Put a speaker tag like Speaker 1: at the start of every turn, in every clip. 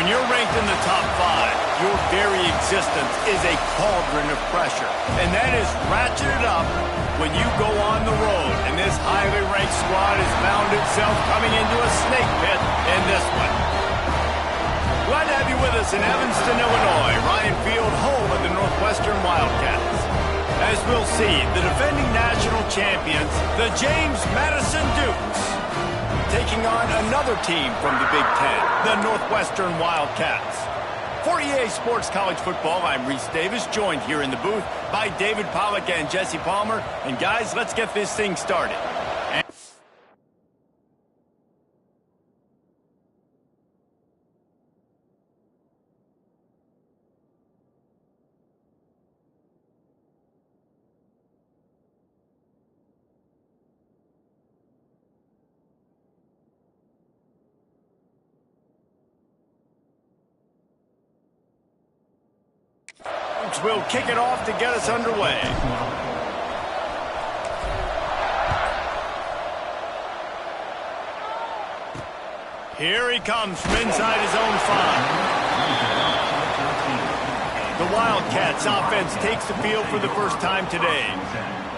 Speaker 1: When you're ranked in the top 5, your very existence is a cauldron of pressure. And that is ratcheted up when you go on the road. And this highly ranked squad has found itself coming into a snake pit in this one. Glad to have you with us in Evanston, Illinois. Ryan Field, home of the Northwestern Wildcats. As we'll see, the defending national champions, the James Madison Dukes, taking on another team from the Big Ten, the Northwestern Wildcats. For EA Sports College Football, I'm Reese Davis, joined here in the booth by David Pollack and Jesse Palmer. And guys, let's get this thing started. We'll kick it off to get us underway. Here he comes from inside his own 5. The Wildcats offense takes the field for the first time today.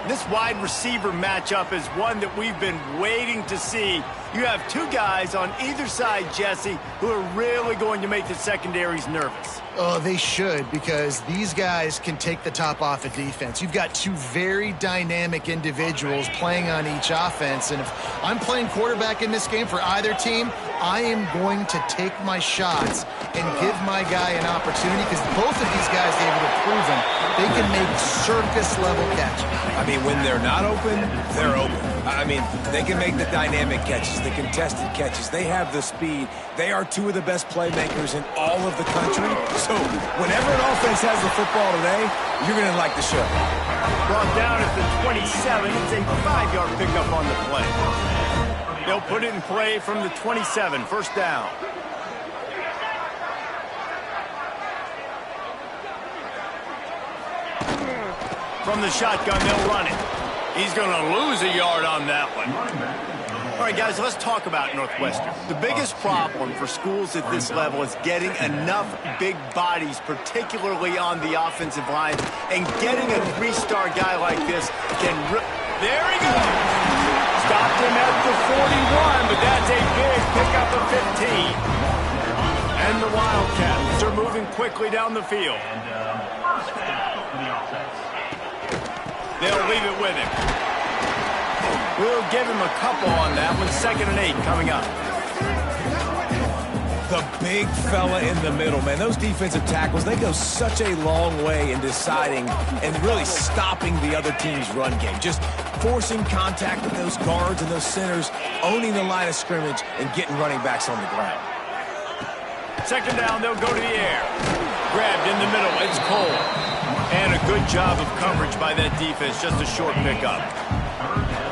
Speaker 1: This wide receiver matchup is one that we've been waiting to see. You have two guys on either side, Jesse, who are really going to make the secondaries nervous.
Speaker 2: Oh, they should, because these guys can take the top off of defense. You've got two very dynamic individuals playing on each offense, and if I'm playing quarterback in this game for either team, I am going to take my shots and give my guy an opportunity, because both of these guys, David, have proven they can make circus-level catches.
Speaker 3: I mean, when they're not open, they're open. I mean, they can make the dynamic catches, the contested catches. They have the speed. They are two of the best playmakers in all of the country. So whenever an offense has the football today, you're going to like the show.
Speaker 1: Brought down at the 27. It's a 5-yard pickup on the play. They'll put it in play from the 27. First down. From the shotgun, they'll run it. He's going to lose a yard on that one. All right, guys, let's talk about Northwestern. The biggest problem for schools at this level is getting enough big bodies, particularly on the offensive line, and getting a 3-star guy like this can... There he goes! Stopped him at the 41, but that's a big pickup of 15. And the Wildcats are moving quickly down the field. They'll leave it with him. We'll give him a couple on that one. 2nd and 8 coming up.
Speaker 3: The big fella in the middle, man. Those defensive tackles, they go such a long way in deciding and really stopping the other team's run game. Just forcing contact with those guards and those centers, owning the line of scrimmage, and getting running backs on the ground.
Speaker 1: 2nd down, they'll go to the air. Grabbed in the middle, it's Cole. And a good job of coverage by that defense, just a short pickup.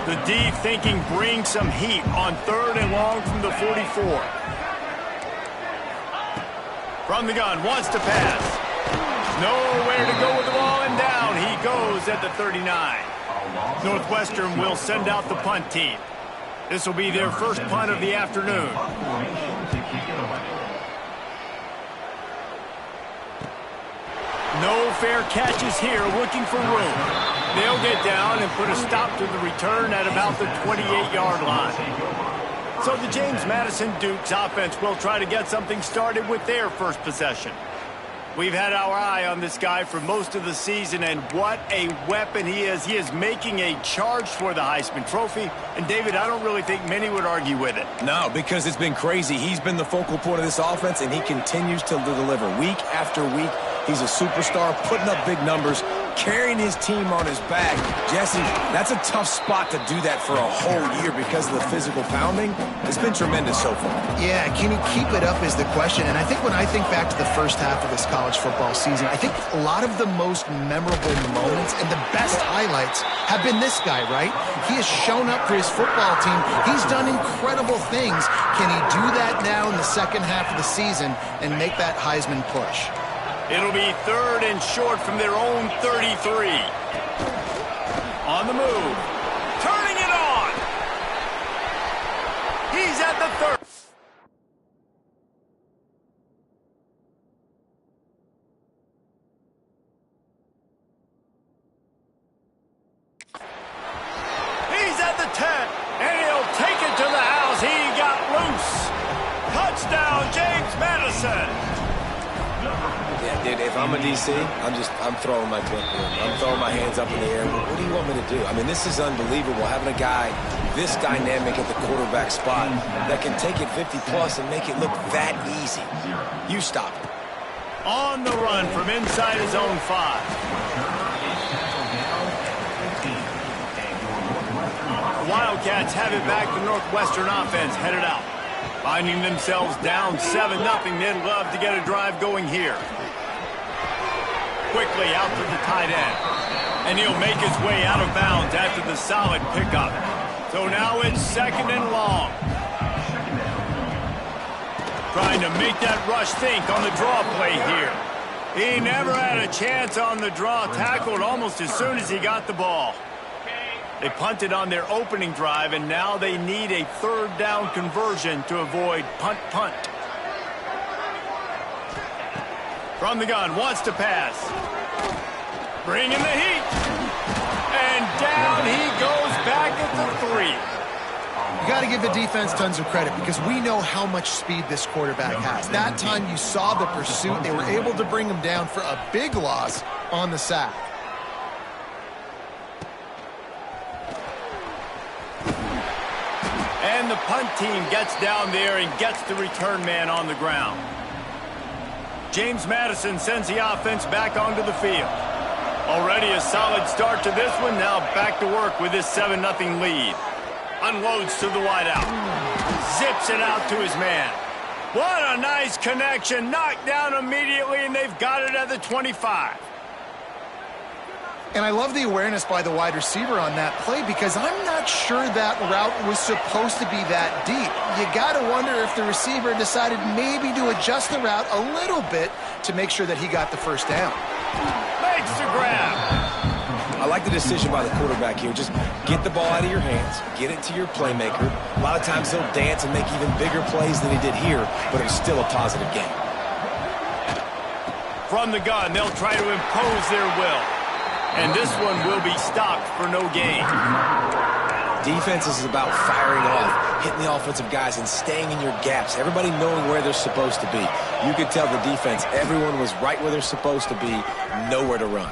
Speaker 1: The D thinking bring some heat on 3rd and long from the 44. From the gun, wants to pass. Nowhere to go with the ball, and down he goes at the 39. Northwestern will send out the punt team. This will be their first punt of the afternoon. No fair catches here, looking for room. They'll get down and put a stop to the return at about the 28-yard line. So the James Madison Dukes offense will try to get something started with their first possession. We've had our eye on this guy for most of the season, and what a weapon he is. He is making a charge for the Heisman Trophy. And, David, I don't really think many would argue with it.
Speaker 3: No, because it's been crazy. He's been the focal point of this offense, and he continues to deliver week after week. He's a superstar, putting up big numbers, carrying his team on his back. Jesse, that's a tough spot to do that for a whole year because of the physical pounding. It's been tremendous so far.
Speaker 2: Yeah, can he keep it up is the question. And I think when I think back to the first half of this college football season, I think a lot of the most memorable moments and the best highlights have been this guy, right? He has shown up for his football team. He's done incredible things. Can he do that now in the second half of the season and make that Heisman push?
Speaker 1: It'll be 3rd and short from their own 33. On the move. Turning it on. He's at the 30. He's at the 10. And he'll take it to the house. He got loose. Touchdown, James Madison.
Speaker 3: Yeah, dude, if I'm a DC, I'm throwing my clipboard. I'm throwing my hands up in the air. What do you want me to do? I mean, this is unbelievable, having a guy this dynamic at the quarterback spot that can take it 50-plus and make it look that easy. You stop it.
Speaker 1: On the run from inside his own 5. The Wildcats have it back. The Northwestern offense headed out. Finding themselves down 7-0, they'd love to get a drive going here. Quickly out to the tight end. And he'll make his way out of bounds after the solid pickup. So now it's 2nd and long. Trying to make that rush think on the draw play here. He never had a chance on the draw. Tackled almost as soon as he got the ball. They punted on their opening drive, and now they need a 3rd down conversion to avoid punt. From the gun, wants to pass. Bringing the heat. And down he goes back at the 3.
Speaker 2: You got to give the defense tons of credit because we know how much speed this quarterback has. That time you saw the pursuit. They were able to bring him down for a big loss on the sack.
Speaker 1: And the punt team gets down there and gets the return man on the ground. James Madison sends the offense back onto the field. Already a solid start to this one. Now back to work with this 7-0 lead. Unloads to the wideout. Zips it out to his man. What a nice connection. Knocked down immediately, and they've got it at the 25.
Speaker 2: And I love the awareness by the wide receiver on that play because I'm not sure that route was supposed to be that deep. You got to wonder if the receiver decided maybe to adjust the route a little bit to make sure that he got the first down.
Speaker 1: Makes the grab.
Speaker 3: I like the decision by the quarterback here. Just get the ball out of your hands, get it to your playmaker. A lot of times he'll dance and make even bigger plays than he did here, but it was still a positive game.
Speaker 1: From the gun, they'll try to impose their will. And this one will be stopped for no gain.
Speaker 3: Defense is about firing off, hitting the offensive guys, and staying in your gaps. Everybody knowing where they're supposed to be. You could tell the defense, everyone was right where they're supposed to be, nowhere to run.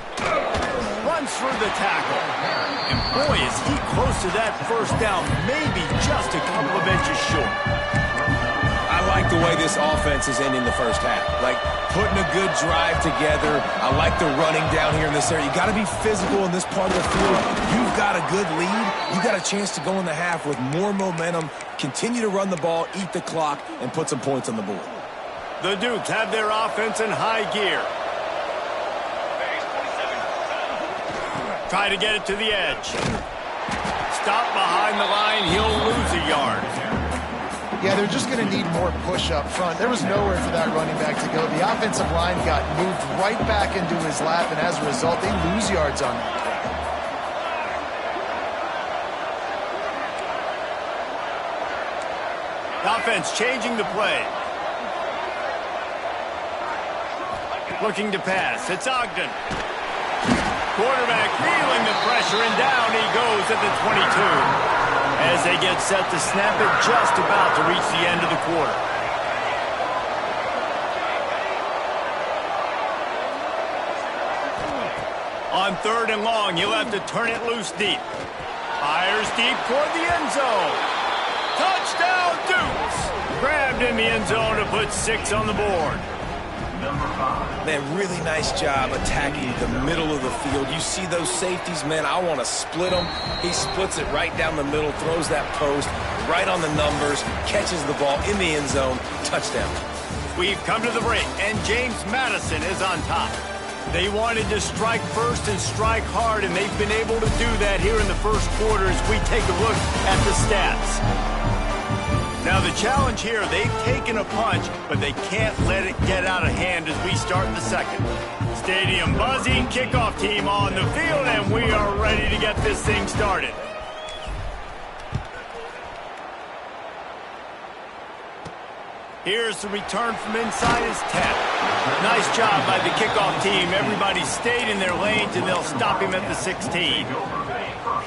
Speaker 1: Runs through the tackle. And boy, is he close to that first down, maybe just a couple of inches short.
Speaker 3: I like the way this offense is ending the first half. Like, putting a good drive together. I like the running down here in this area. You got to be physical in this part of the field. You've got a good lead. You got a chance to go in the half with more momentum, continue to run the ball, eat the clock, and put some points on the board.
Speaker 1: The Dukes have their offense in high gear. Try to get it to the edge. Stop behind the line. He'll lose a yard.
Speaker 2: Yeah, they're just going to need more push up front. There was nowhere for that running back to go. The offensive line got moved right back into his lap, and as a result, they lose yards on that.
Speaker 1: The offense changing the play. Looking to pass. It's Ogden. Quarterback feeling the pressure, and down he goes at the 22. as they get set to snap it just about to reach the end of the quarter. On 3rd and long, he'll have to turn it loose deep. Fires deep toward the end zone. Touchdown, Dukes! Grabbed in the end zone to put 6 on the board.
Speaker 3: Man, really nice job attacking the middle of the field. You see those safeties, man, I want to split them. He splits it right down the middle, throws that post, right on the numbers, catches the ball in the end zone. Touchdown.
Speaker 1: We've come to the break, and James Madison is on top. They wanted to strike first and strike hard, and they've been able to do that here in the first quarter as we take a look at the stats. Now the challenge here, they've taken a punch, but they can't let it get out of hand as we start the second. Stadium buzzing, kickoff team on the field, and we are ready to get this thing started. Here's the return from inside his 10. Nice job by the kickoff team. Everybody stayed in their lanes, and they'll stop him at the 16.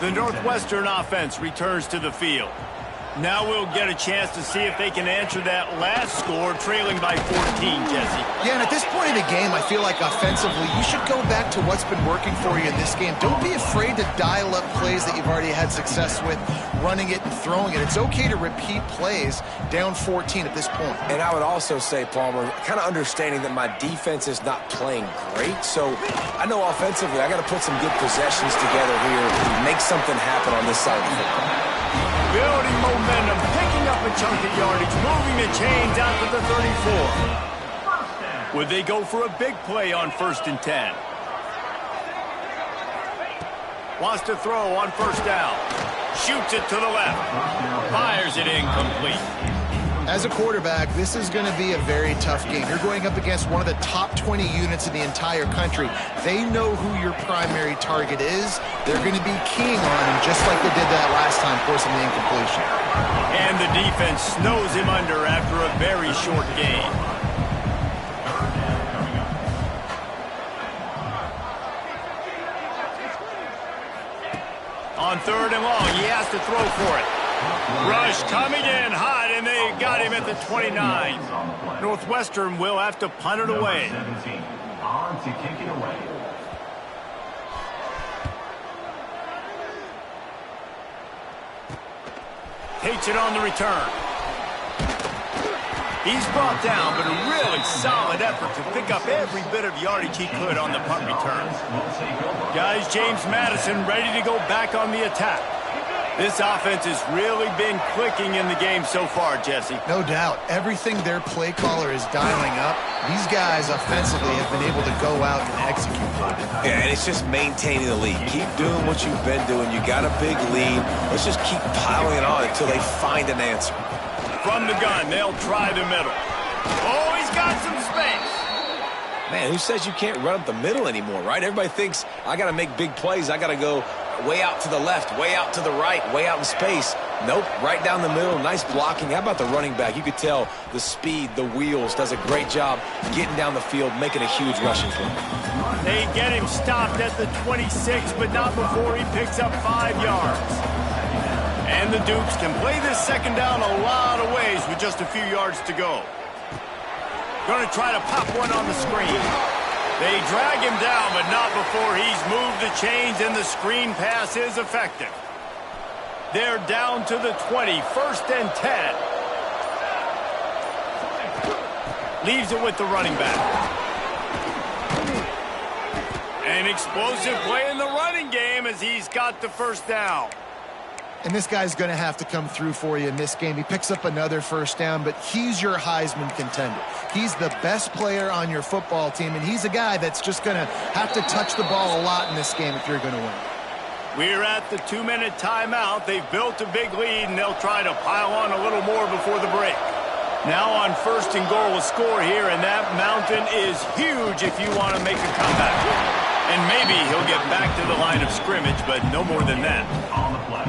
Speaker 1: The Northwestern offense returns to the field. Now we'll get a chance to see if they can answer that last score, trailing by 14, Jesse.
Speaker 2: Yeah, and at this point in the game, I feel like offensively, you should go back to what's been working for you in this game. Don't be afraid to dial up plays that you've already had success with, running it and throwing it. It's okay to repeat plays down 14 at this point.
Speaker 3: And I would also say, Palmer, kind of understanding that my defense is not playing great. So I know offensively, I got to put some good possessions together here and make something happen on this side of the football.
Speaker 1: Building momentum, picking up a chunk of yardage, moving the chains out to the 34. Would they go for a big play on 1st and 10? Wants to throw on 1st down. Shoots it to the left. Fires it incomplete.
Speaker 2: As a quarterback, this is going to be a very tough game. You're going up against one of the top 20 units in the entire country. They know who your primary target is. They're going to be keying on him just like they did that last time, forcing the incompletion.
Speaker 1: And the defense snows him under after a very short gain. On 3rd and long, he has to throw for it. Rush coming in hot, and they got him at the 29. Northwestern will have to punt it away.
Speaker 4: On to kick it away.
Speaker 1: Takes it on the return. He's brought down, but a really solid effort to pick up every bit of yardage he could on the punt return. Guys, James Madison ready to go back on the attack. This offense has really been clicking in the game so far, Jesse.
Speaker 2: No doubt. Everything their play caller is dialing up, these guys offensively have been able to go out and execute.
Speaker 3: Yeah, and it's just maintaining the lead. Keep doing what you've been doing. You got a big lead. Let's just keep piling it on until they find an answer.
Speaker 1: From the gun, they'll try the middle. Oh, he's got some space.
Speaker 3: Man, who says you can't run up the middle anymore, right? Everybody thinks I got to make big plays. I got to go way out to the left, way out to the right, way out in space. Nope, right down the middle. Nice blocking. How about the running back? You could tell the speed, the wheels, does a great job getting down the field, making a huge rushing play.
Speaker 1: They get him stopped at the 26, but not before he picks up 5 yards. And the Dukes can play this second down a lot of ways with just a few yards to go. Going to try to pop one on the screen. They drag him down, but not before he's moved the chains, and the screen pass is effective. They're down to the 20, 1st and 10. Leaves it with the running back. An explosive play in the running game as he's got the 1st down.
Speaker 2: And this guy's going to have to come through for you in this game. He picks up another 1st down, but he's your Heisman contender. He's the best player on your football team, and he's a guy that's just going to have to touch the ball a lot in this game if you're going to win.
Speaker 1: We're at the 2-minute timeout. They've built a big lead, and they'll try to pile on a little more before the break. Now on 1st and goal, a score here, and that mountain is huge if you want to make a comeback. And maybe he'll get back to the line of scrimmage, but no more than that.
Speaker 4: On the play.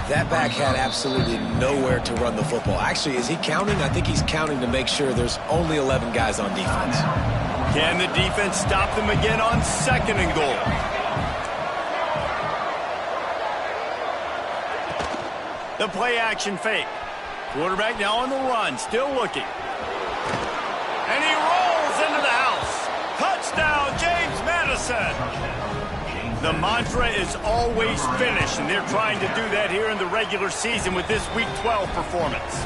Speaker 3: That back had absolutely nowhere to run the football. Actually, is he counting? I think he's counting to make sure there's only 11 guys on defense.
Speaker 1: Can the defense stop them again on 2nd and goal? The play action fake. Quarterback now on the run, still looking. And he rolls into the house. Touchdown, James Madison. The mantra is always finish, and they're trying to do that here in the regular season with this Week 12 performance.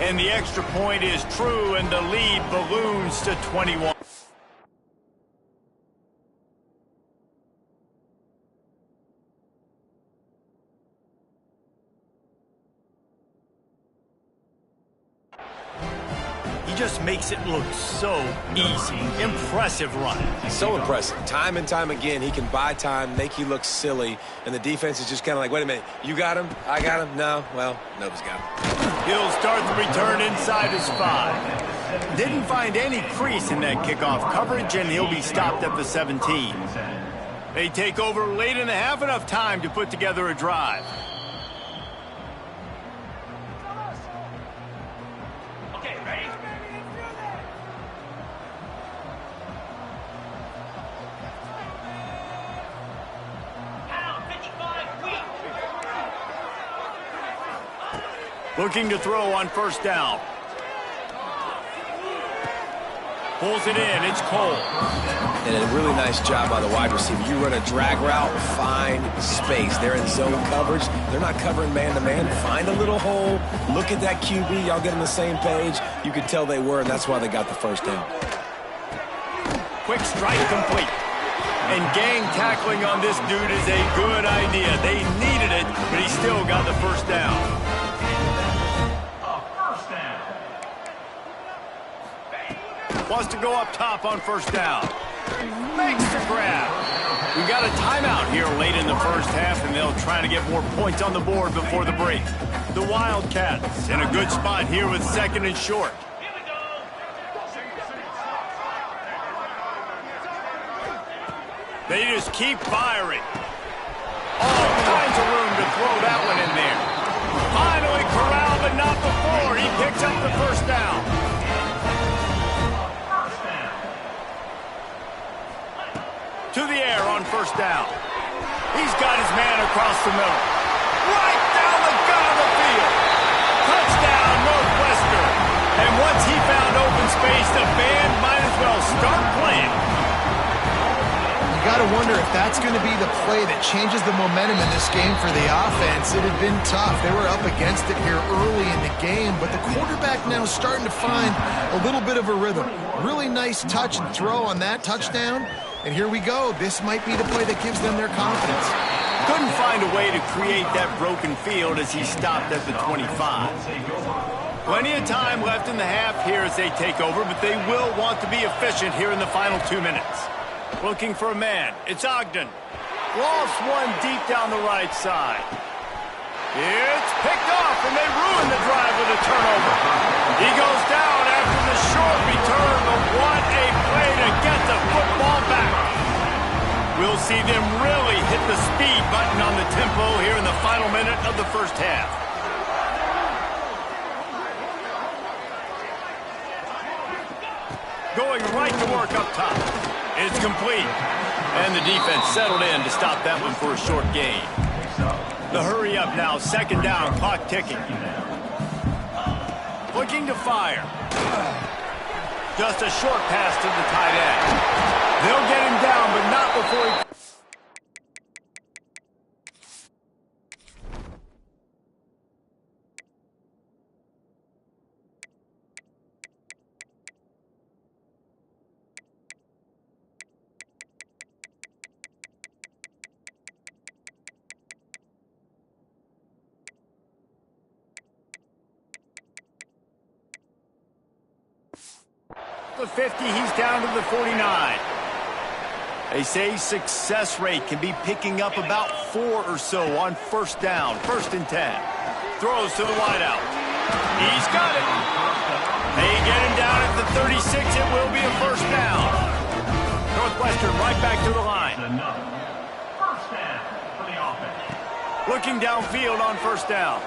Speaker 1: And the extra point is true, and the lead balloons to 21. He just makes it look so easy. Impressive run.
Speaker 3: So impressive. Time and time again, he can buy time, make you look silly, and the defense is just kind of like, wait a minute, you got him? I got him? No? Well, nobody's got him.
Speaker 1: He'll start the return inside his 5. Didn't find any crease in that kickoff coverage, and he'll be stopped at the 17. They take over late in the half, enough time to put together a drive. Looking to throw on first down. Pulls it in. It's Cole.
Speaker 3: And a really nice job by the wide receiver. You run a drag route, find space. They're in zone coverage. They're not covering man-to-man. Find a little hole. Look at that QB. Y'all get on the same page. You could tell they were, and that's why they got the first down.
Speaker 1: Quick strike complete. And gang tackling on this dude is a good idea. They needed it, but he still got the first down. Wants to go up top on first down. Makes the grab. We got a timeout here late in the first half, and they'll try to get more points on the board before the break. The Wildcats in a good spot here with second and short. They just keep firing. All kinds of room to throw that one in there. Finally corralled, but not before. He picks up the first down. To the air on first down. He's got his man across the middle. Right down the gut of the field. Touchdown, Northwestern. And once he found open space, the band might as well start playing.
Speaker 2: You got to wonder if that's going to be the play that changes the momentum in this game for the offense. It had been tough. They were up against it here early in the game, but the quarterback now is starting to find a little bit of a rhythm. Really nice touch and throw on that touchdown. And here we go. This might be the play that gives them their confidence.
Speaker 1: Couldn't find a way to create that broken field as he stopped at the 25. Plenty of time left in the half here as they take over, but they will want to be efficient here in the final 2 minutes. Looking for a man. It's Ogden. Lost one deep down the right side. It's picked off, and they ruin the drive with a turnover. He goes down after the short return, but what a play to get the football back. We'll see them really hit the speed button on the tempo here in the final minute of the first half. Going right to work up top. It's complete. And the defense settled in to stop that one for a short gain. The hurry up now, second down, clock ticking. Looking to fire. Just a short pass to the tight end. They'll get him down, but not before he... The 50, he's down to the 49. They say success rate can be picking up about 4 or so on first down, 1st and 10. Throws to the wideout. He's got it. They get him down at the 36. It will be a first down. Northwestern right back to the line.
Speaker 4: First down for the offense.
Speaker 1: Looking downfield on first down.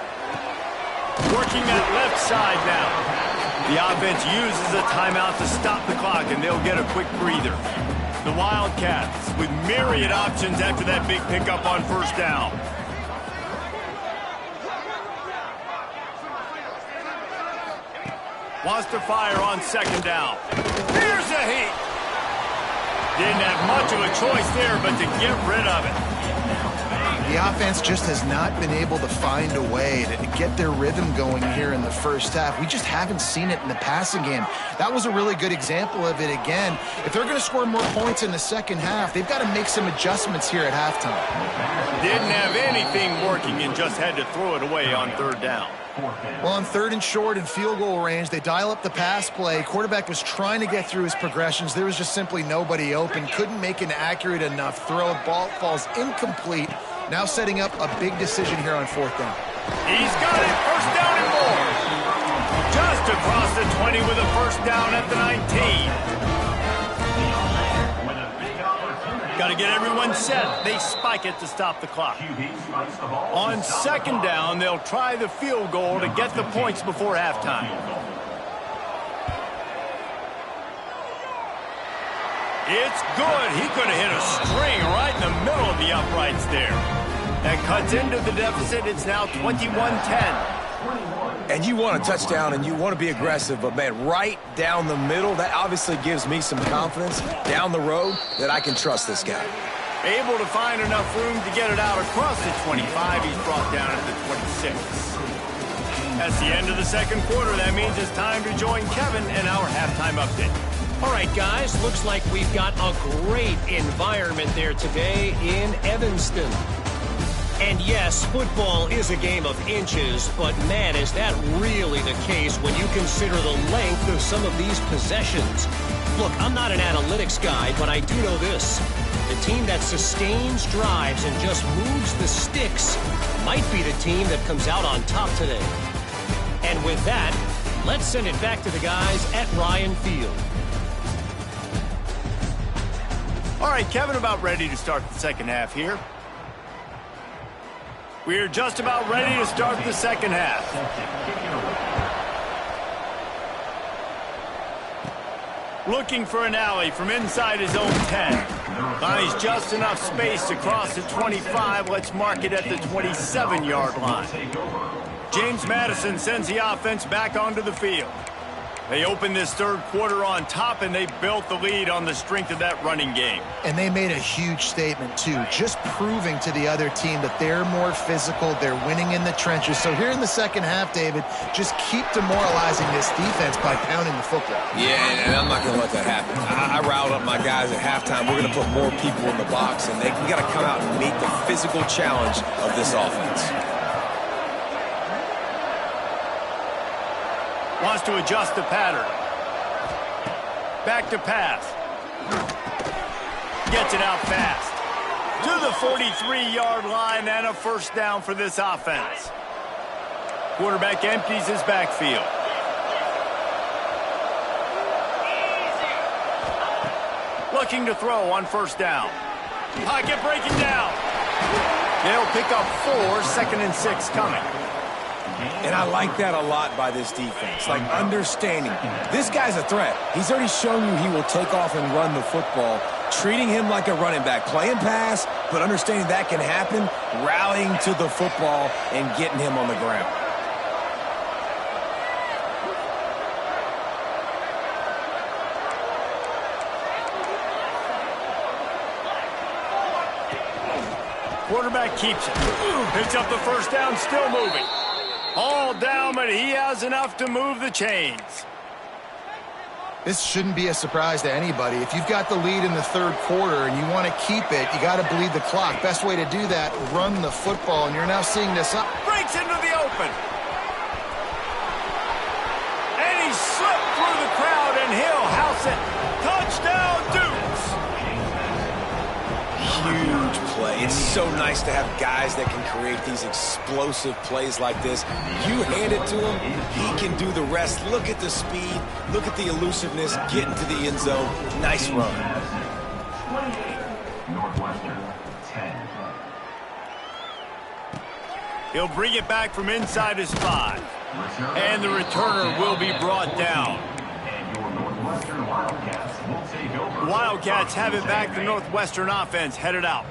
Speaker 1: Working that left side now. The offense uses a timeout to stop the clock, and they'll get a quick breather. The Wildcats with myriad options after that big pickup on first down. Wants to fire on second down. Here's a heat. Didn't have much of a choice there, but to get rid of it.
Speaker 2: The offense just has not been able to find a way to get their rhythm going here in the first half. We just haven't seen it in the passing game. That was a really good example of it again. If they're going to score more points in the second half, they've got to make some adjustments here at halftime.
Speaker 1: Didn't have anything working and just had to throw it away on third down.
Speaker 2: Well, on third and short and field goal range, they dial up the pass play. Quarterback was trying to get through his progressions. There was just simply nobody open. Couldn't make an accurate enough throw. Ball falls incomplete. Now setting up a big decision here on fourth down.
Speaker 1: He's got it. First down and more. Just across the 20 with a first down at the 19. Got to get everyone set. They spike it to stop the clock. On second down, they'll try the field goal to get the points before halftime. It's good. He could have hit a string right in the middle of the uprights there. That cuts into the deficit. It's now 21-10.
Speaker 3: And you want a touchdown and you want to be aggressive, but man, right down the middle, that obviously gives me some confidence down the road that I can trust this guy.
Speaker 1: Able to find enough room to get it out across the 25. He's brought down at the 26. That's the end of the second quarter. That means it's time to join Kevin in our halftime update.
Speaker 5: All right, guys, looks like we've got a great environment there today in Evanston. And yes, football is a game of inches, but man, is that really the case when you consider the length of some of these possessions. Look, I'm not an analytics guy, but I do know this. The team that sustains drives and just moves the sticks might be the team that comes out on top today. And with that, let's send it back to the guys at Ryan Field.
Speaker 1: All right, Kevin, about ready to start the second half here. We're just about ready to start the second half. Looking for an alley from inside his own 10. Finds just enough space to cross the 25. Let's mark it at the 27-yard line. James Madison sends the offense back onto the field. They opened this third quarter on top, and they built the lead on the strength of that running game.
Speaker 2: And they made a huge statement, too, just proving to the other team that they're more physical, they're winning in the trenches. So here in the second half, David, just keep demoralizing this defense by pounding the football.
Speaker 3: Yeah, and I'm not going to let that happen. I riled up my guys at halftime. We're going to put more people in the box, and we got to come out and meet the physical challenge of this offense.
Speaker 1: Wants to adjust the pattern. Back to pass. Gets it out fast. To the 43-yard line and a first down for this offense. Quarterback empties his backfield. Looking to throw on first down. Pocket breaking down. They'll pick up 4, 2nd and 6 coming.
Speaker 3: And I like that a lot by this defense, like understanding this guy's a threat. He's already shown you he will take off and run the football, treating him like a running back, playing pass, but understanding that can happen, rallying to the football and getting him on the ground.
Speaker 1: Quarterback keeps it. Picks up the first down, still moving. All down, but he has enough to move the chains.
Speaker 2: This shouldn't be a surprise to anybody. If you've got the lead in the third quarter and you want to keep it, you got to bleed the clock. Best way to do that, run the football, and you're now seeing this up.
Speaker 1: Breaks into the open. And he slipped through the crowd, and he'll house it. Touchdown, Dukes.
Speaker 3: Huge play. It's so nice to have guys that can create these explosive plays like this. You hand it to him, he can do the rest. Look at the speed. Look at the elusiveness. Get into the end zone. Nice run.
Speaker 4: 28, Northwestern, 10.
Speaker 1: He'll bring it back from inside his 5. And the returner will be brought down.
Speaker 4: And your Northwestern Wildcats will take over.
Speaker 1: Wildcats have it back. The Northwestern offense headed out.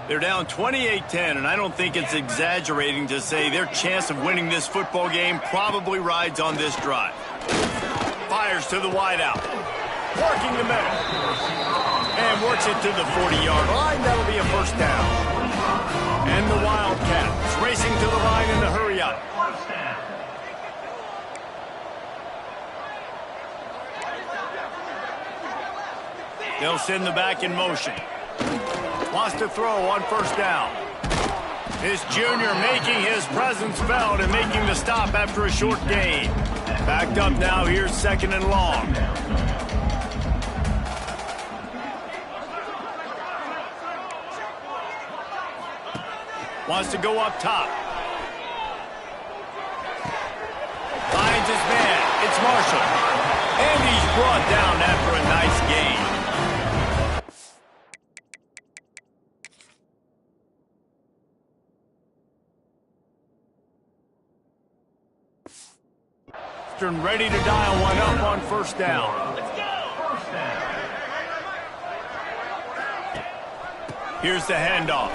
Speaker 1: They're down 28-10, and I don't think it's exaggerating to say their chance of winning this football game probably rides on this drive. fires to the wideout. Working the middle. And works it to the 40-yard line. That'll be a first down. And the Wildcats racing to the line in the hurry-up. They'll send the back in motion. Wants to throw on first down. This junior making his presence felt and making the stop after a short gain. Backed up now, here's second and long. Wants to go up top. Finds his man. It's Marshall. And he's brought down after a nice gain. Ready to dial one up on first down.
Speaker 4: Let's go. First down.
Speaker 1: Here's the handoff.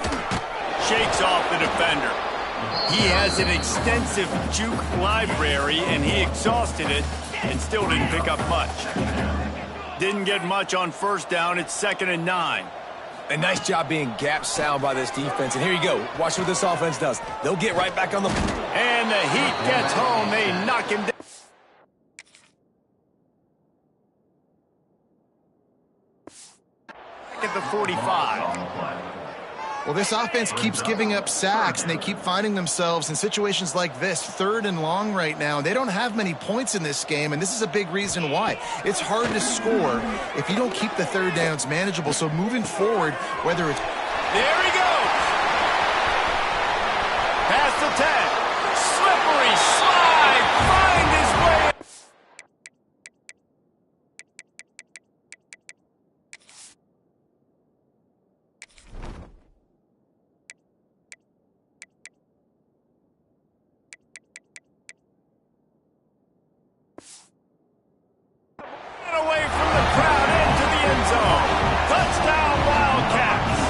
Speaker 1: Shakes off the defender. He has an extensive juke library, and he exhausted it and still didn't pick up much. Didn't get much on first down. It's 2nd and 9.
Speaker 3: A nice job being gap sound by this defense. And here you go. Watch what this offense does. They'll get right back on the...
Speaker 1: And the heat gets home. They knock him down. At the 45.
Speaker 2: Well, this offense keeps giving up sacks, and they keep finding themselves in situations like this, 3rd and long right now. They don't have many points in this game, and this is a big reason why. It's hard to score if you don't keep the 3rd downs manageable. So moving forward, whether it's...
Speaker 1: There he goes. Past the 10. Slippery slide. Find his way. Away from the crowd into the end zone. Touchdown, Wildcats.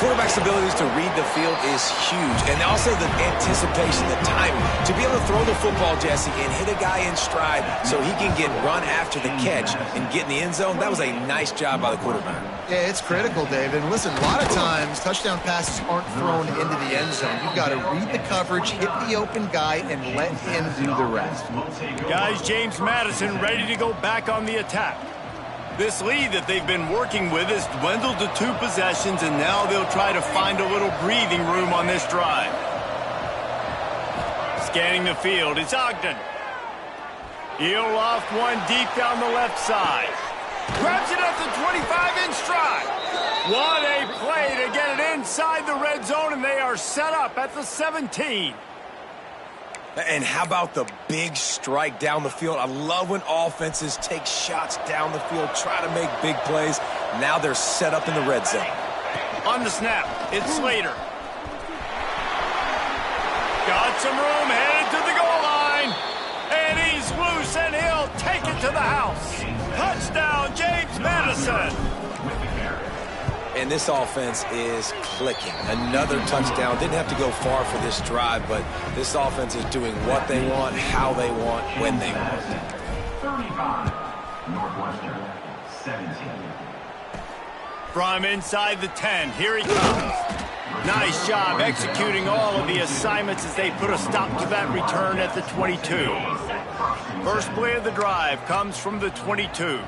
Speaker 3: Quarterback's abilities to read the field is huge. And also the anticipation, the timing. To be able to throw the football, Jesse, and hit a guy in stride so he can get run after the catch and get in the end zone, that was a nice job by the quarterback.
Speaker 2: Yeah, it's critical, David. And listen, a lot of times touchdown passes aren't thrown into the end zone. You've got to read the coverage, hit the open guy, and let him do the rest.
Speaker 1: Guys, James Madison ready to go back on the attack. This lead that they've been working with has dwindled to 2 possessions, and now they'll try to find a little breathing room on this drive. Scanning the field, it's Ogden. He'll loft one deep down the left side. Grabs it at the 25 in stride. What a play to get it inside the red zone, and they are set up at the 17.
Speaker 3: And how about the big strike down the field? I love when offenses take shots down the field, try to make big plays. Now they're set up in the red zone.
Speaker 1: On the snap, it's Slater. Got some room, headed to the goal line. And he's loose, and he'll take it to the house. Touchdown, James Madison.
Speaker 3: And this offense is clicking. Another touchdown. Didn't have to go far for this drive, but this offense is doing what they want, how they want, when they want.
Speaker 4: 35, Northwestern, 17.
Speaker 1: From inside the 10, here he comes. Nice job executing all of the assignments as they put a stop to that return at the 22. First play of the drive comes from the 22.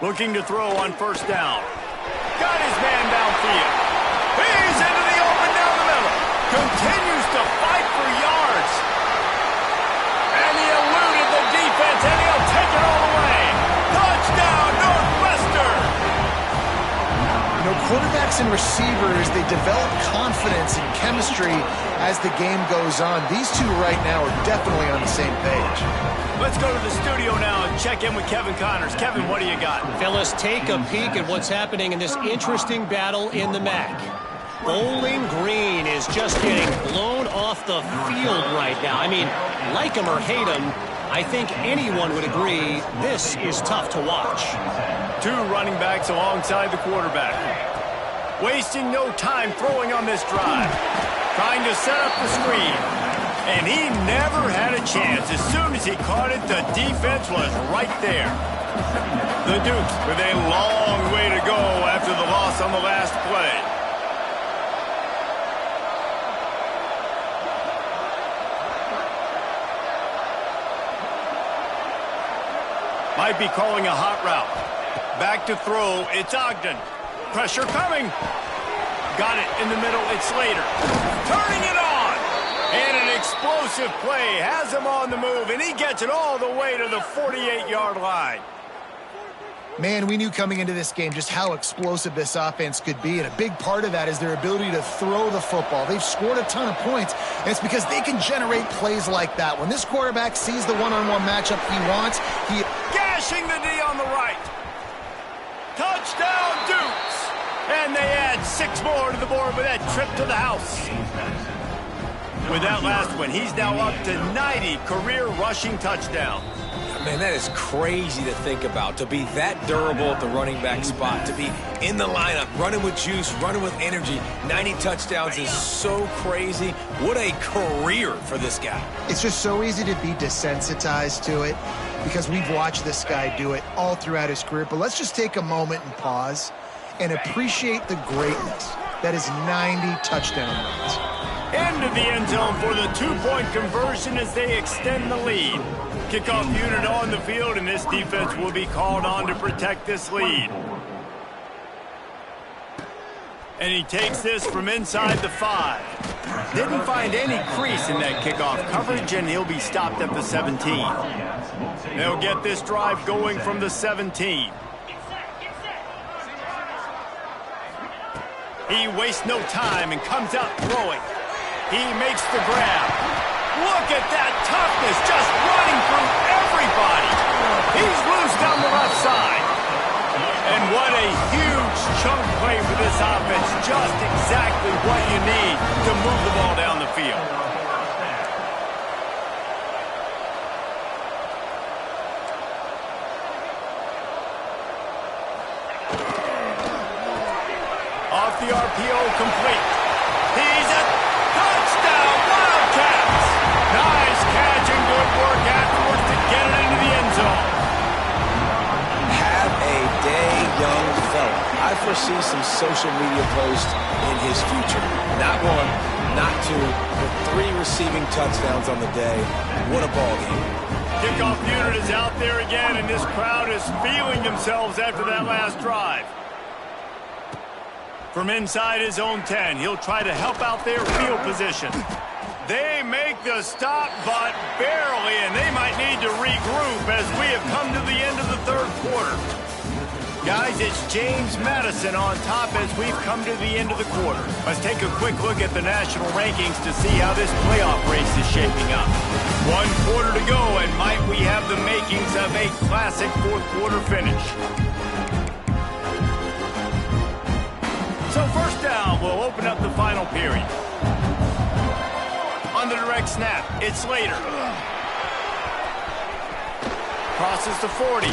Speaker 1: Looking to throw on first down. Got his man downfield. He's into the open down the middle. Continues to fight for yards. And he eluded the defense, and he'll take it all the way. Touchdown, Northwestern.
Speaker 2: You know, quarterbacks and receivers, they develop confidence and chemistry as the game goes on. These two right now are definitely on the same page.
Speaker 1: Let's go to the studio now and check in with Kevin Connors. Kevin, what do you got?
Speaker 5: Fellas, take a peek at what's happening in this interesting battle in the MAC. Bowling Green is just getting blown off the field right now. I mean, like him or hate him, I think anyone would agree this is tough to watch.
Speaker 1: 2 running backs alongside the quarterback. Wasting no time throwing on this drive. trying to set up the screen. And he never had a chance. As soon as he caught it, the defense was right there. The Dukes with a long way to go after the loss on the last play. Might be calling a hot route. Back to throw. It's Ogden. Pressure coming. Got it in the middle. It's Slater. Turning it on. And an explosive play. Has him on the move, and he gets it all the way to the 48-yard line.
Speaker 2: Man, we knew coming into this game just how explosive this offense could be, and a big part of that is their ability to throw the football. They've scored a ton of points, and it's because they can generate plays like that. When this quarterback sees the one-on-one matchup he wants, he...
Speaker 1: Gashing the D on the right. Touchdown, Dukes! And they add 6 more to the board with that trip to the house. With that last one, he's now up to 90 career rushing touchdowns.
Speaker 3: Man, that is crazy to think about, to be that durable at the running back spot, to be in the lineup, running with juice, running with energy. 90 touchdowns is so crazy. What a career for this guy.
Speaker 2: It's just so easy to be desensitized to it because we've watched this guy do it all throughout his career. But let's just take a moment and pause and appreciate the greatness that is 90 touchdown runs.
Speaker 1: Into the end zone for the 2-point conversion as they extend the lead. Kickoff unit on the field, and this defense will be called on to protect this lead. And he takes this from inside the 5. Didn't find any crease in that kickoff coverage, and he'll be stopped at the 17. They'll get this drive going from the 17. He wastes no time and comes out throwing. He makes the grab. Look at that toughness, just running through everybody. He's loose down the left side. And what a huge chunk play for this offense. Just exactly what you need to move the ball down the field. Off the RPO, complete. He's at touchdown, Wildcats. Nice catch and good work afterwards to get it into the end zone.
Speaker 3: Have a day, young fella. I foresee some social media posts in his future. Not 1, not 2, but 3 receiving touchdowns on the day. What a ball game.
Speaker 1: Kickoff unit is out there again, and this crowd is feeling themselves after that last drive. From inside his own 10, he'll try to help out their field position. They make the stop, but barely, and they might need to regroup as we have come to the end of the 3rd quarter. Guys, it's James Madison on top as we've come to the end of the quarter. Let's take a quick look at the national rankings to see how this playoff race is shaping up. 1 quarter to go, and might we have the makings of a classic 4th quarter finish. So first down, we'll open up the final period. On the direct snap, it's Slater. Crosses the 40.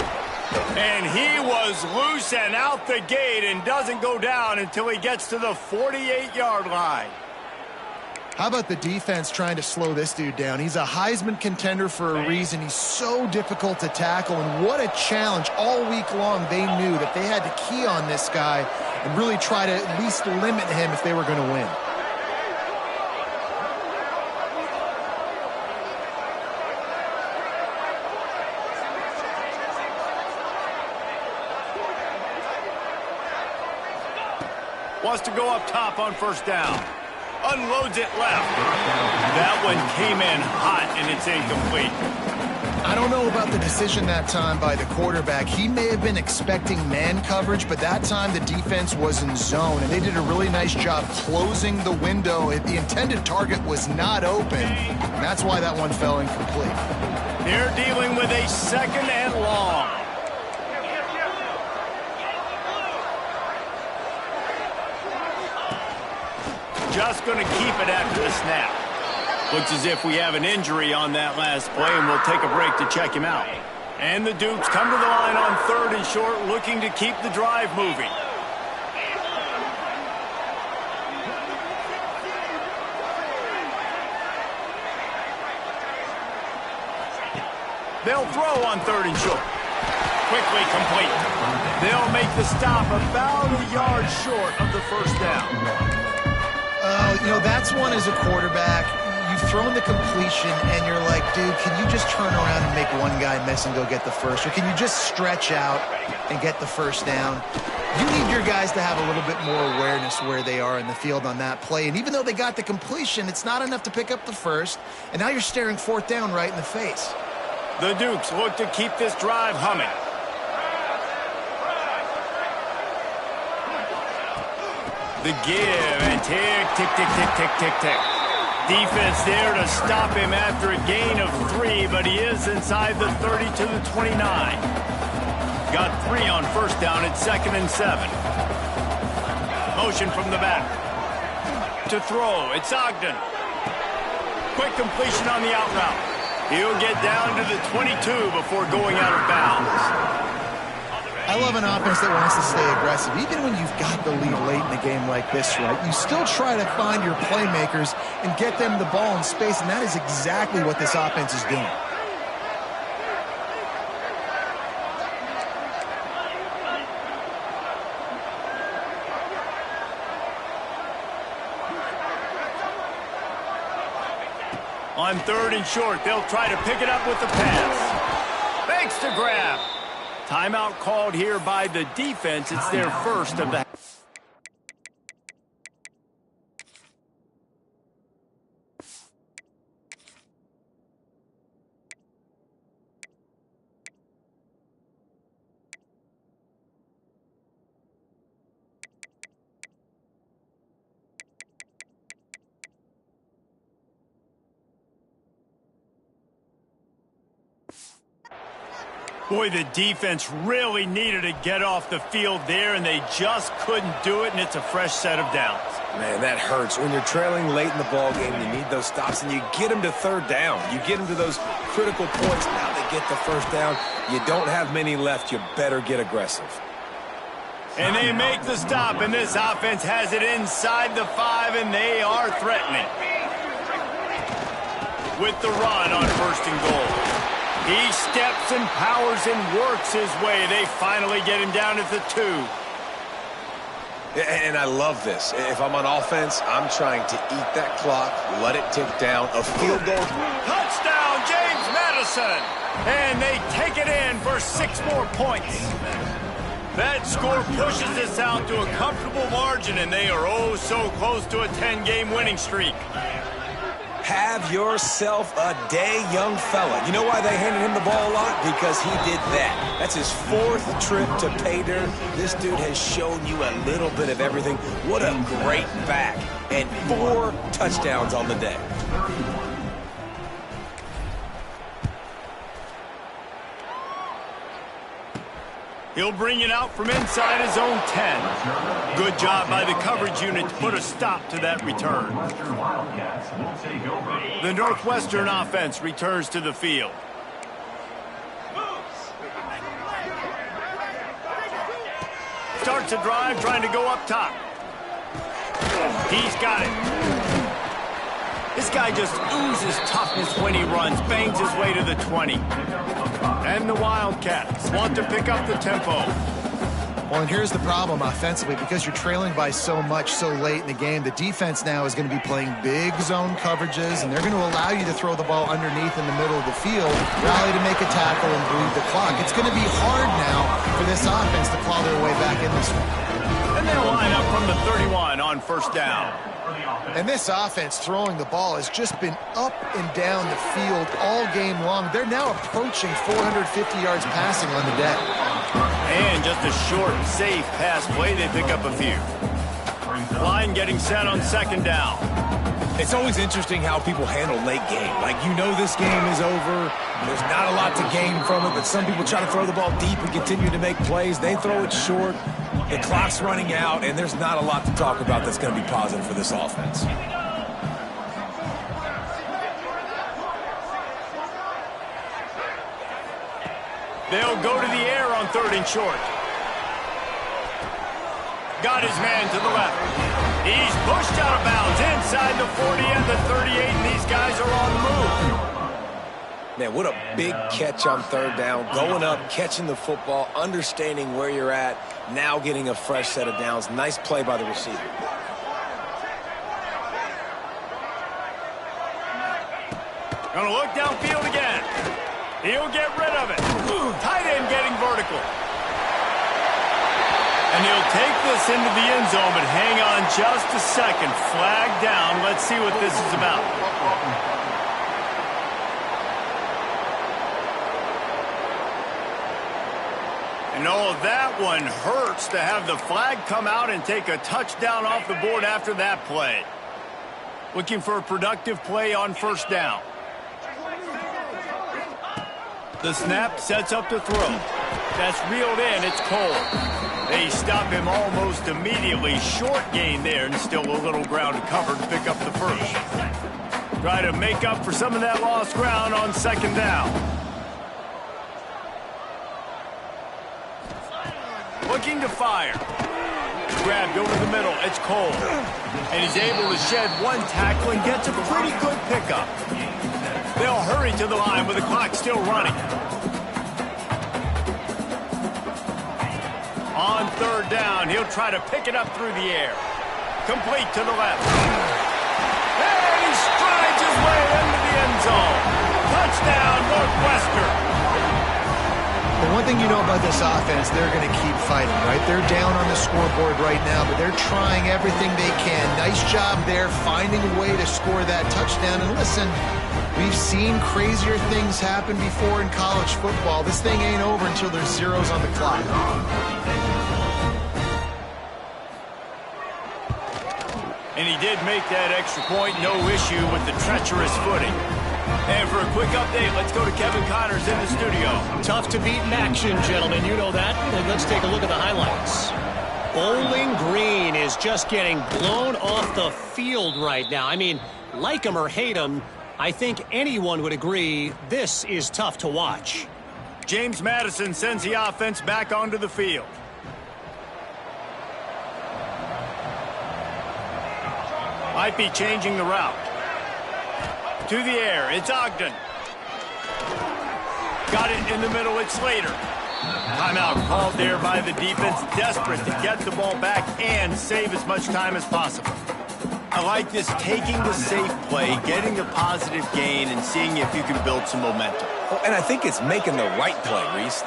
Speaker 1: And he was loose and out the gate and doesn't go down until he gets to the 48-yard line.
Speaker 2: How about the defense trying to slow this dude down? He's a Heisman contender for a reason. He's so difficult to tackle, and what a challenge. All week long, they knew that they had to key on this guy and really try to at least limit him if they were going to win.
Speaker 1: Wants to go up top on first down. Unloads it left. That one came in hot, and it's incomplete.
Speaker 2: I don't know about the decision that time by the quarterback. He may have been expecting man coverage, but that time the defense was in zone, and they did a really nice job closing the window. The intended target was not open, and that's why that one fell incomplete.
Speaker 1: They're dealing with a 2nd and long. Just going to keep it after the snap. Looks as if we have an injury on that last play, and we'll take a break to check him out. And the Dukes come to the line on 3rd and short, looking to keep the drive moving. They'll throw on 3rd and short. Quickly complete. They'll make the stop about a yard short of the first down.
Speaker 2: You know, that's one as a quarterback. You've thrown the completion, and you're like, dude, can you just turn around and make one guy miss and go get the first? Or can you just stretch out and get the first down? You need your guys to have a little bit more awareness where they are in the field on that play. And even though they got the completion, it's not enough to pick up the first. And now you're staring 4th down right in the face.
Speaker 1: The Dukes look to keep this drive humming. The give and tick, tick, tick, tick, tick, tick, tick. Defense there to stop him after a gain of 3, but he is inside the 30 to the 29. Got 3 on first down at 2nd and 7. Motion from the back. To throw, it's Ogden. Quick completion on the out route. He'll get down to the 22 before going out of bounds.
Speaker 2: I love an offense that wants to stay aggressive. Even when you've got the lead late in the game like this, right, you still try to find your playmakers and get them the ball in space, and that is exactly what this offense is doing.
Speaker 1: On 3rd and short, they'll try to pick it up with the pass. Fakes to grab. Timeout called here by the defense. It's their first of the... Boy, the defense really needed to get off the field there, and they just couldn't do it, and it's a fresh set of downs.
Speaker 3: Man, that hurts. When you're trailing late in the ball game, you need those stops, and you get them to 3rd down. You get them to those critical points. Now they get the first down. You don't have many left. You better get aggressive.
Speaker 1: And they make the stop, and this offense has it inside the 5, and they are threatening. With the run on 1st and goal. He steps and powers and works his way. They finally get him down at the 2.
Speaker 3: And I love this. If I'm on offense, I'm trying to eat that clock, let it tick down. A field goal.
Speaker 1: Touchdown, James Madison. And they take it in for 6 more points. That score pushes this out to a comfortable margin, and they are oh so close to a 10-game winning streak.
Speaker 3: Have yourself a day, young fella. You know why they handed him the ball a lot? Because he did that. That's his 4th trip to pay dirt. This dude has shown you a little bit of everything. What a great back. And 4 touchdowns on the day.
Speaker 1: He'll bring it out from inside his own 10. Good job by the coverage unit to put a stop to that return. The Northwestern offense returns to the field. Starts a drive trying to go up top. He's got it. This guy just oozes toughness when he runs, bangs his way to the 20. And the Wildcats want to pick up the tempo.
Speaker 2: Well, and here's the problem offensively. Because you're trailing by so much so late in the game, the defense now is going to be playing big zone coverages, and they're going to allow you to throw the ball underneath in the middle of the field, rally to make a tackle, and bleed the clock. It's going to be hard now for this offense to claw their way back in this one.
Speaker 1: And they'll line up from the 31 on 1st down.
Speaker 2: And this offense throwing the ball has just been up and down the field all game long. They're now approaching 450 yards passing on the day.
Speaker 1: And just a short, safe pass play. They pick up a few. Line getting set on 2nd down.
Speaker 3: It's always interesting how people handle late game. Like, you know this game is over. There's not a lot to gain from it, but some people try to throw the ball deep and continue to make plays. They throw it short. The clock's running out, and there's not a lot to talk about that's going to be positive for this offense.
Speaker 1: They'll go to the air on 3rd and short. Got his man to the left. He's pushed out of bounds inside the 40 and the 38, and these guys are on the move.
Speaker 3: Man, what a big catch on third down. Going up, catching the football, understanding where you're at, now getting a fresh set of downs. Nice play by the receiver.
Speaker 1: Gonna look downfield again. He'll get rid of it. Tight end getting vertical. And he'll take this into the end zone, but hang on just a second. Flag down. Let's see what this is about. And oh, that one hurts to have the flag come out and take a touchdown off the board after that play. Looking for a productive play on first down. The snap sets up the throw. That's reeled in. It's Cole. They stop him almost immediately. Short gain there, and still a little ground covered to pick up the first. Try to make up for some of that lost ground on second down. Looking to fire. Grabbed over the middle. It's Cole. And he's able to shed one tackle and gets a pretty good pickup. They'll hurry to the line with the clock still running. On third down, he'll try to pick it up through the air. Complete to the left. And he strides his way into the end zone. Touchdown, Northwestern.
Speaker 2: The one thing you know about this offense, they're going to keep fighting, right? They're down on the scoreboard right now, but they're trying everything they can. Nice job there, finding a way to score that touchdown. And listen, we've seen crazier things happen before in college football. This thing ain't over until there's zeros on the clock.
Speaker 1: And he did make that extra point, no issue with the treacherous footing. And for a quick update, let's go to Kevin Connors in the studio.
Speaker 5: Tough to beat in action, gentlemen. You know that. And let's take a look at the highlights. Bowling Green is just getting blown off the field right now. I mean, like him or hate him, I think anyone would agree this is tough to watch.
Speaker 1: James Madison sends the offense back onto the field. Might be changing the route. To the air, it's Ogden. Got it in the middle, it's Slater. Timeout called there by the defense, desperate to get the ball back and save as much time as possible. I like this, taking the safe play, getting the positive gain, and seeing if you can build some momentum.
Speaker 3: Oh, and I think it's making the right play, Reese.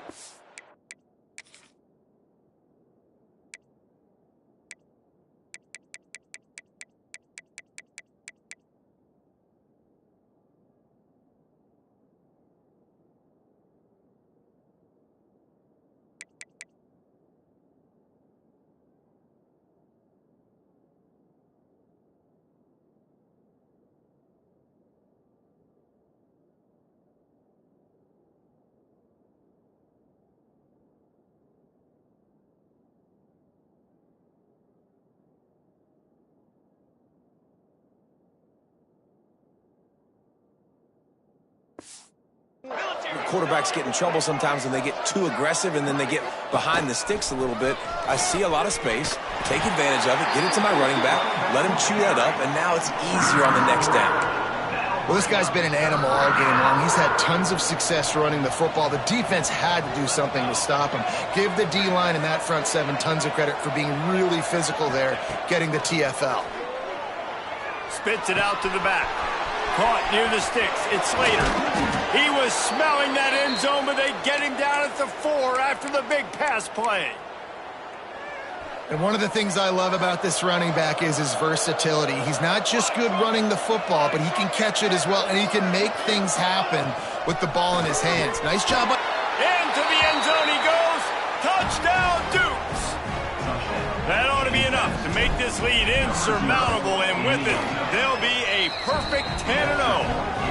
Speaker 3: Quarterbacks get in trouble sometimes when they get too aggressive and then they get behind the sticks a little bit. I see a lot of space, take advantage of it, get it to my running back, let him chew that up, and now it's easier on the next down.
Speaker 2: Well, this guy's been an animal all game long. He's had tons of success running the football. The defense had to do something to stop him. Give the D-line and that front seven tons of credit for being really physical there, getting the TFL.
Speaker 1: Spits it out to the back. Caught near the sticks. It's Slater. He was smelling that end zone, but they get him down at the 4 after the big pass play.
Speaker 2: And one of the things I love about this running back is his versatility. He's not just good running the football, but he can catch it as well, and he can make things happen with the ball in his hands. Nice job.
Speaker 1: Into the end zone he goes. Touchdown, Dukes. That ought to be enough to make this lead insurmountable, and with it, they'll be a perfect 10-0.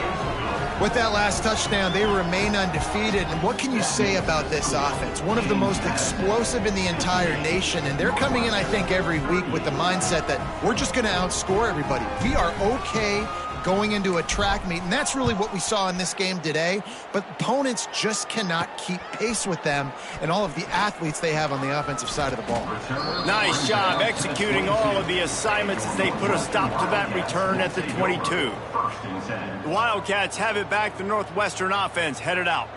Speaker 2: With that last touchdown, they remain undefeated. And what can you say about this offense? One of the most explosive in the entire nation. And they're coming in, I think, every week with the mindset that we're just going to outscore everybody. We are okay going into a track meet, and that's really what we saw in this game today. But opponents just cannot keep pace with them and all of the athletes they have on the offensive side of the ball.
Speaker 1: Nice job executing all of the assignments as they put a stop to that return at the 22. The Wildcats have it back. The Northwestern offense headed out.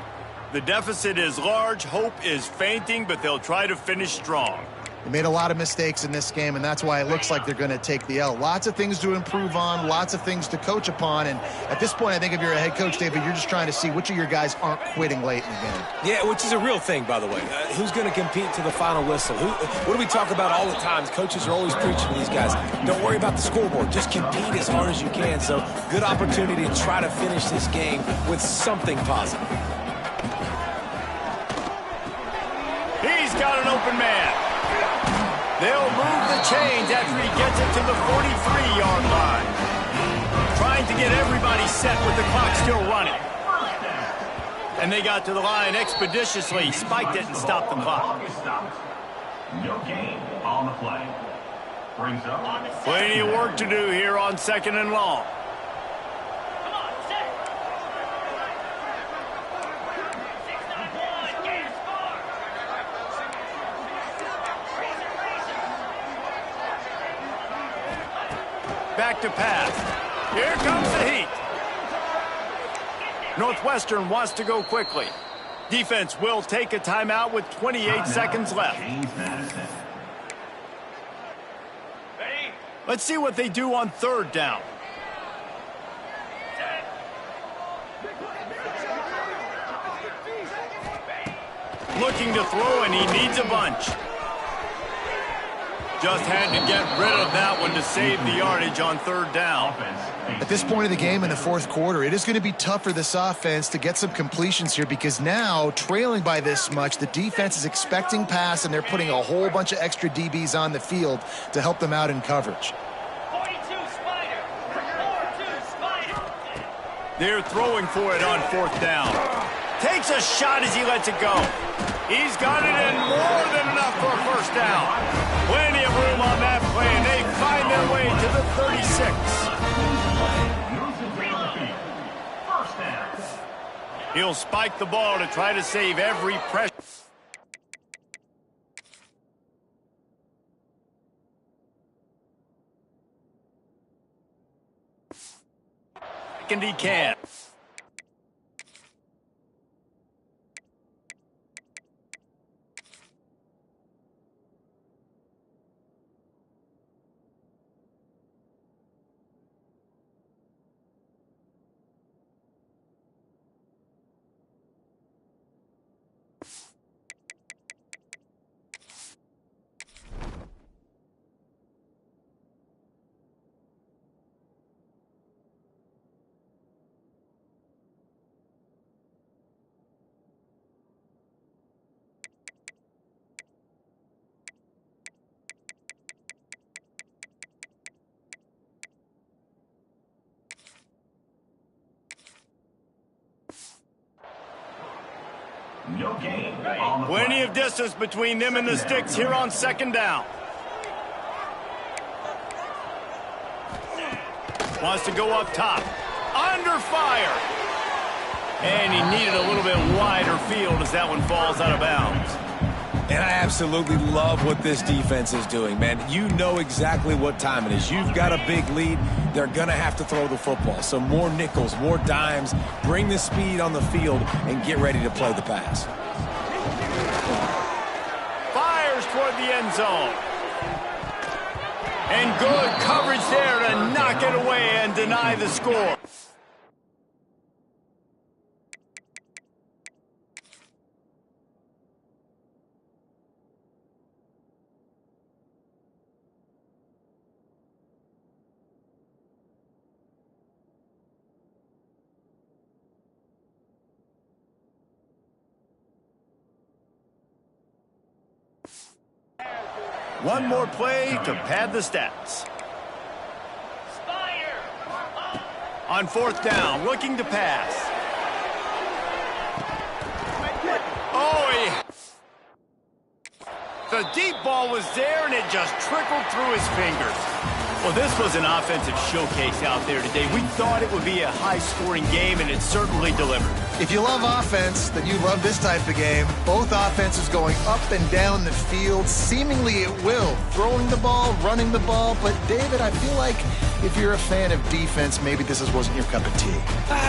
Speaker 1: The deficit is large. Hope is fainting, but they'll try to finish strong.
Speaker 2: They made a lot of mistakes in this game, and that's why it looks like they're going to take the L. Lots of things to improve on, lots of things to coach upon, and at this point, I think if you're a head coach, David, you're just trying to see which of your guys aren't quitting late in the game.
Speaker 3: Yeah, which is a real thing, by the way. Who's going to compete to the final whistle? What do we talk about all the time? Coaches are always preaching to these guys. Don't worry about the scoreboard. Just compete as hard as you can. So, good opportunity to try to finish this game with something positive.
Speaker 1: He's got an open man. They'll move the chains after he gets it to the 43-yard line. Trying to get everybody set with the clock still running. And they got to the line expeditiously, spiked it, and stopped the clock.
Speaker 4: No gain on the play. Brings up.
Speaker 1: Plenty of work to do here on 2nd and long. Back to pass. Here comes the heat. Northwestern wants to go quickly. Defense will take a timeout with 28 seconds left. Let's see what they do on 3rd down. Looking to throw, and he needs a bunch. Just had to get rid of that one to save the yardage on 3rd down.
Speaker 2: At this point of the game in the 4th quarter, it is going to be tough for this offense to get some completions here because now, trailing by this much, the defense is expecting pass, and they're putting a whole bunch of extra DBs on the field to help them out in coverage.
Speaker 1: They're throwing for it on 4th down. Takes a shot as he lets it go. He's got it in more than enough for a 1st down. Plenty of room on that play, and they find their way to the 36. He'll spike the ball to try to save every pressure. And he can.
Speaker 4: No gain.
Speaker 1: Plenty of distance between them and the sticks here on 2nd down. Wants to go up top. Under fire. And he needed a little bit wider field as that one falls out of bounds.
Speaker 3: And I absolutely love what this defense is doing, man. You know exactly what time it is. You've got a big lead. They're going to have to throw the football. So more nickels, more dimes. Bring the speed on the field and get ready to play the pass.
Speaker 1: Fires toward the end zone. And good coverage there to knock it away and deny the score. One more play to pad the stats. On 4th down, looking to pass. Oh, the deep ball was there, and it just trickled through his fingers. Well, this was an offensive showcase out there today. We thought it would be a high-scoring game, and it certainly delivered.
Speaker 2: If you love offense, then you love this type of game. Both offenses going up and down the field, seemingly at will. Throwing the ball, running the ball. But, David, I feel like if you're a fan of defense, maybe this wasn't your cup of tea.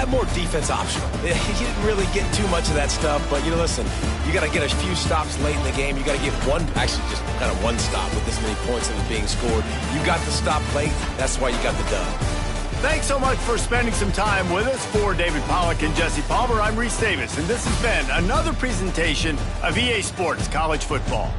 Speaker 3: More defense optional. You didn't really get too much of that stuff, but, listen, you got to get a few stops late in the game. You got to get just kind of one stop with this many points that was being scored. You got the stop late. That's why you got the dub.
Speaker 1: Thanks so much for spending some time with us. For David Pollack and Jesse Palmer, I'm Reese Davis, and this has been another presentation of EA Sports College Football.